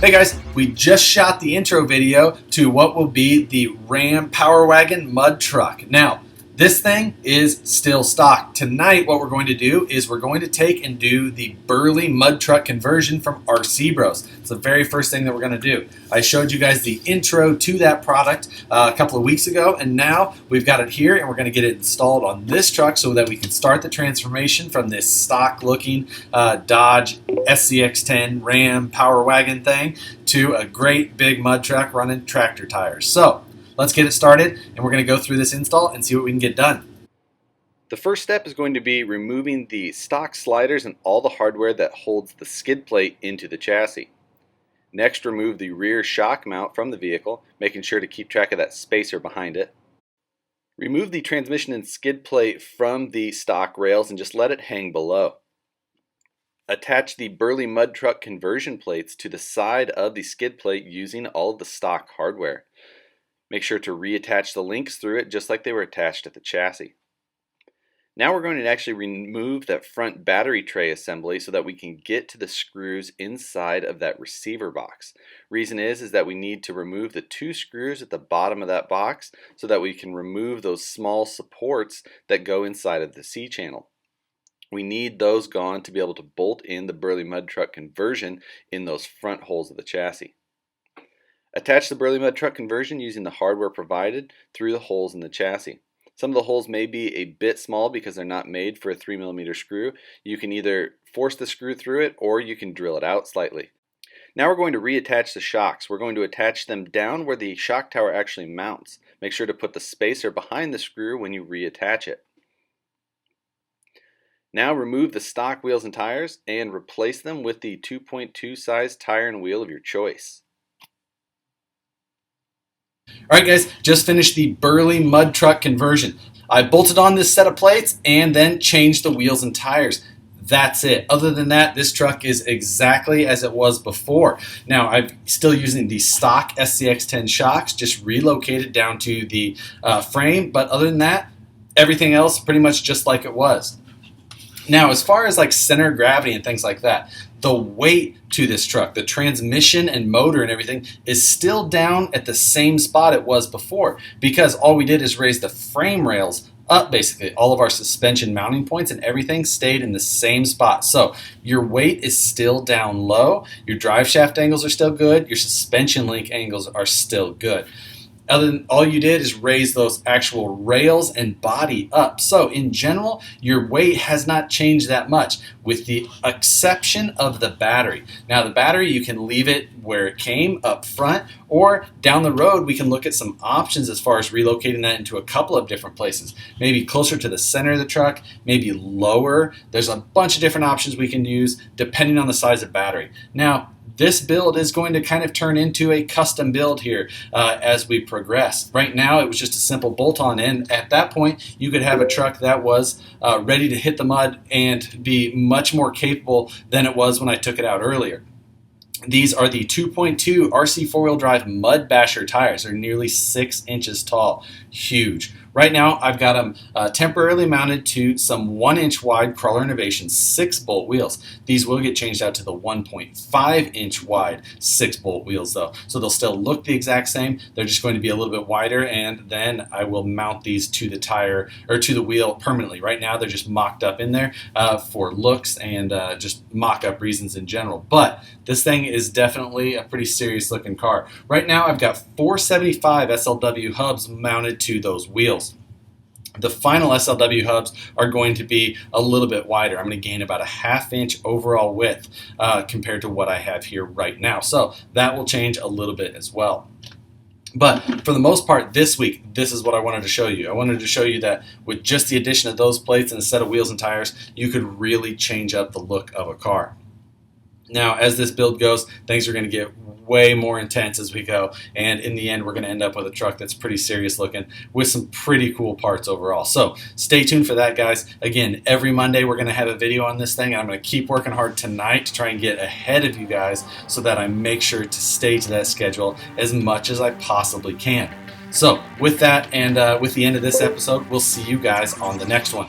Hey guys, we just shot the intro video to what will be the Ram Power Wagon mud truck. Now, this thing is still stock. Tonight, what we're going to do is we're going to take and do the Burly mud truck conversion from RC Bros. It's the very first thing that we're going to do. I showed you guys the intro to that product a couple of weeks ago, and now we've got it here, and we're going to get it installed on this truck so that we can start the transformation from this stock-looking Dodge SCX 10 Ram Power Wagon thing to a great big mud truck running tractor tires. So, let's get it started, and we're going to go through this install and see what we can get done. The first step is going to be removing the stock sliders and all the hardware that holds the skid plate into the chassis. Next, remove the rear shock mount from the vehicle, making sure to keep track of that spacer behind it. Remove the transmission and skid plate from the stock rails and just let it hang below. Attach the Burly mud truck conversion plates to the side of the skid plate using all of the stock hardware. Make sure to reattach the links through it just like they were attached to the chassis. Now we're going to actually remove that front battery tray assembly so that we can get to the screws inside of that receiver box. Reason is that we need to remove the two screws at the bottom of that box so that we can remove those small supports that go inside of the C-channel. We need those gone to be able to bolt in the Burly mud truck conversion in those front holes of the chassis. Attach the Burly mud truck conversion using the hardware provided through the holes in the chassis. Some of the holes may be a bit small because they're not made for a 3mm screw. You can either force the screw through it or you can drill it out slightly. Now we're going to reattach the shocks. We're going to attach them down where the shock tower actually mounts. Make sure to put the spacer behind the screw when you reattach it. Now remove the stock wheels and tires and replace them with the 2.2 size tire and wheel of your choice. Alright guys, just finished the Burly mud truck conversion. I bolted on this set of plates and then changed the wheels and tires. That's it. Other than that, this truck is exactly as it was before. Now, I'm still using the stock SCX 10 shocks, just relocated down to the frame, but other than that, everything else pretty much just like it was. Now, as far as like center of gravity and things like that, the weight to this truck, the transmission and motor and everything is still down at the same spot it was before because all we did is raise the frame rails up basically. All of our suspension mounting points and everything stayed in the same spot. So your weight is still down low, your drive shaft angles are still good, your suspension link angles are still good. Other than all you did is raise those actual rails and body up. So in general, your weight has not changed that much with the exception of the battery. Now the battery, you can leave it where it came up front, or down the road we can look at some options as far as relocating that into a couple of different places. Maybe closer to the center of the truck, maybe lower. There's a bunch of different options we can use depending on the size of battery. Now, this build is going to kind of turn into a custom build here as we progress. Right now, it was just a simple bolt-on, and at that point, you could have a truck that was ready to hit the mud and be much more capable than it was when I took it out earlier. These are the 2.2 RC four-wheel drive Mud Basher tires. They're nearly 6 inches tall. Huge. Right now, I've got them temporarily mounted to some 1-inch wide Crawler Innovations 6-bolt wheels. These will get changed out to the 1.5-inch wide 6-bolt wheels though. So they'll still look the exact same. They're just going to be a little bit wider, and then I will mount these to the tire or to the wheel permanently. Right now, they're just mocked up in there for looks and just mock-up reasons in general. But this thing is definitely a pretty serious looking car. Right now, I've got 475 SLW hubs mounted to those wheels. The final SLW hubs are going to be a little bit wider. I'm going to gain about a 1/2 inch overall width compared to what I have here right now. So that will change a little bit as well. But for the most part this week, this is what I wanted to show you. I wanted to show you that with just the addition of those plates and a set of wheels and tires, you could really change up the look of a car. Now, as this build goes, things are going to get way more intense as we go, and in the end, we're going to end up with a truck that's pretty serious looking with some pretty cool parts overall. So stay tuned for that, guys. Again, every Monday, we're going to have a video on this thing, and I'm going to keep working hard tonight to try and get ahead of you guys so that I make sure to stay to that schedule as much as I possibly can. So with that, and with the end of this episode, we'll see you guys on the next one.